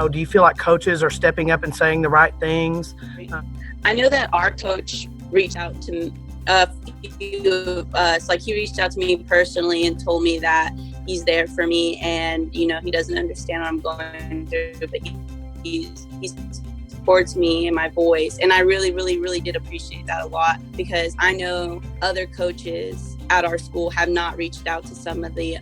do you feel like coaches are stepping up and saying the right things? I know that our coach reached out to a few of us. Like, he reached out to me personally and told me that he's there for me, and he doesn't understand what I'm going through, but he supports me and my voice. And I really, really, really did appreciate that a lot, because I know other coaches at our school have not reached out to some of the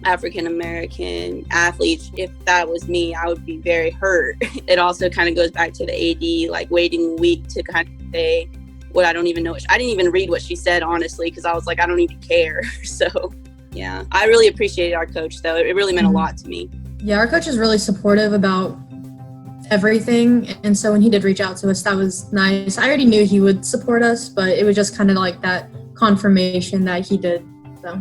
African American athletes. If that was me, I would be very hurt. It also kind of goes back to the AD, like, waiting a week to kind of say what I don't even know. I didn't even read what she said, honestly, because I was like, I don't even care. So yeah, I really appreciated our coach, though. It really meant a lot to me. Yeah, our coach is really supportive about everything, and so when he did reach out to us, that was nice. I already knew he would support us, but it was just kind of like that confirmation that he did. So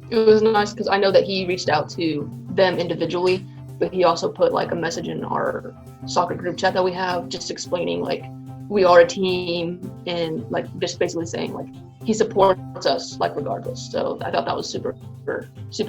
it was nice because I know that he reached out to them individually, but he also put like a message in our soccer group chat that we have, just explaining like we are a team, and like just basically saying like he supports us like regardless. So I thought that was super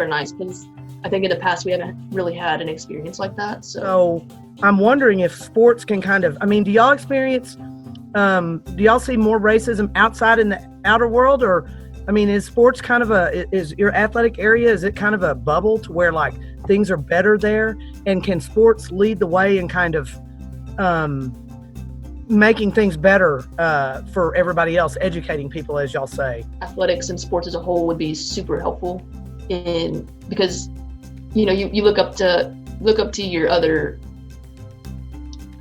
nice, because I think in the past we haven't really had an experience like that. So I'm wondering if sports can kind of, do y'all experience, do y'all see more racism outside in the outer world? Or, is sports kind of is your athletic area, is it kind of a bubble to where like things are better there? And can sports lead the way in kind of making things better for everybody else, educating people, as y'all say? Athletics and sports as a whole would be super helpful because you look up to your other,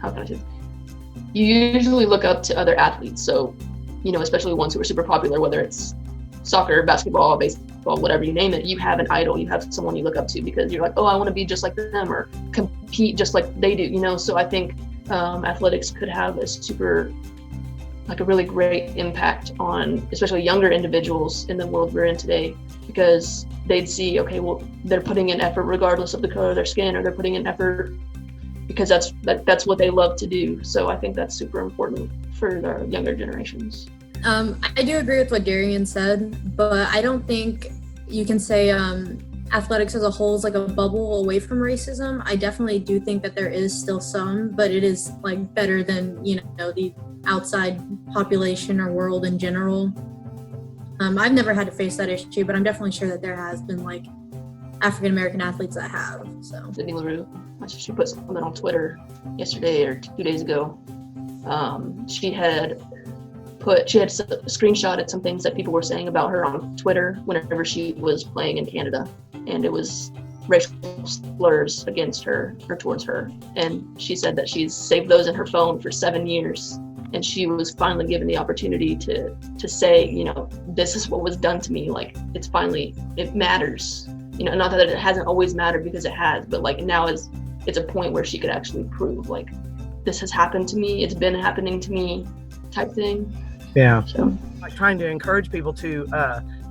how can I say, you usually look up to other athletes. So, especially ones who are super popular, whether it's soccer, basketball, baseball, whatever you name it, you have an idol, you have someone you look up to because you're like, oh, I want to be just like them or compete just like they do, So I think athletics could have a really great impact on especially younger individuals in the world we're in today, because they'd see, okay, well, they're putting in effort regardless of the color of their skin, or they're putting in effort because that's what they love to do. So I think that's super important for the younger generations. I do agree with what Darian said, but I don't think you can say athletics as a whole is like a bubble away from racism. I definitely do think that there is still some, but it is like better than, the outside population or world in general. I've never had to face that issue, but I'm definitely sure that there has been like African American athletes that have. So Sydney LaRue, she put something on Twitter yesterday or 2 days ago. She had screenshotted some things that people were saying about her on Twitter whenever she was playing in Canada, and it was racial slurs against her or towards her. And she said that she's saved those in her phone for 7 years, and she was finally given the opportunity to say, this is what was done to me. Like, it matters. Not that it hasn't always mattered, because it has, but like now it's a point where she could actually prove like this has happened to me, it's been happening to me, type thing. Yeah. So like trying to encourage people to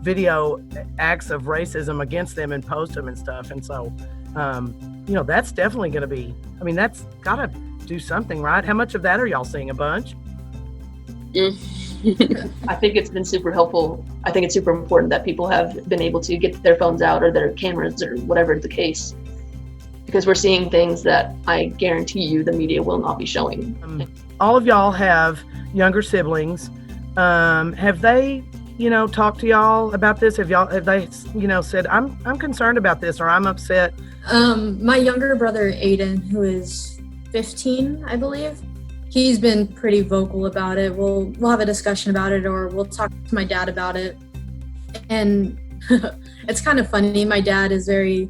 video acts of racism against them and post them and stuff. And so, that's definitely going to be, that's got to do something, right? How much of that are y'all seeing? A bunch? I think it's been super helpful. I think it's super important that people have been able to get their phones out or their cameras or whatever the case, because we're seeing things that I guarantee you the media will not be showing. All of y'all have younger siblings. Have they, talked to y'all about this? Have they, said, I'm concerned about this, or I'm upset? My younger brother, Aiden, who is 15, I believe, he's been pretty vocal about it. We'll have a discussion about it, or we'll talk to my dad about it. And it's kind of funny. My dad is he's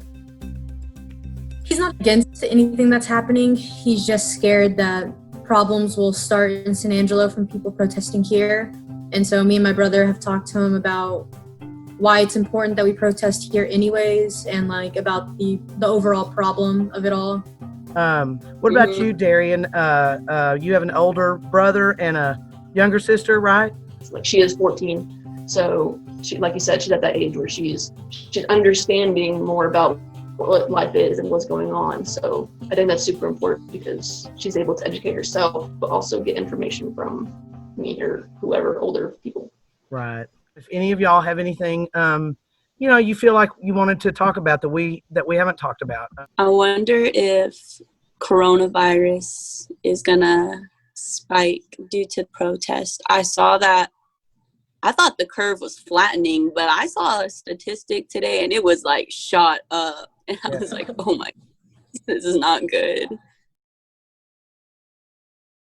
not against anything that's happening. He's just scared that problems will start in San Angelo from people protesting here. And so me and my brother have talked to him about why it's important that we protest here anyways, and like about the overall problem of it all. What about you, Darian? You have an older brother and a younger sister, right? Like, she is 14. So she, like you said, she's at that age where she's understanding more about what life is and what's going on. So I think that's super important, because she's able to educate herself, but also get information from me or whoever, older people. Right. If any of y'all have anything, you feel like you wanted to talk about that we haven't talked about. I wonder if coronavirus is gonna spike due to protest. I saw that. I thought the curve was flattening, but I saw a statistic today and it was like shot up. And I was like, oh my, this is not good.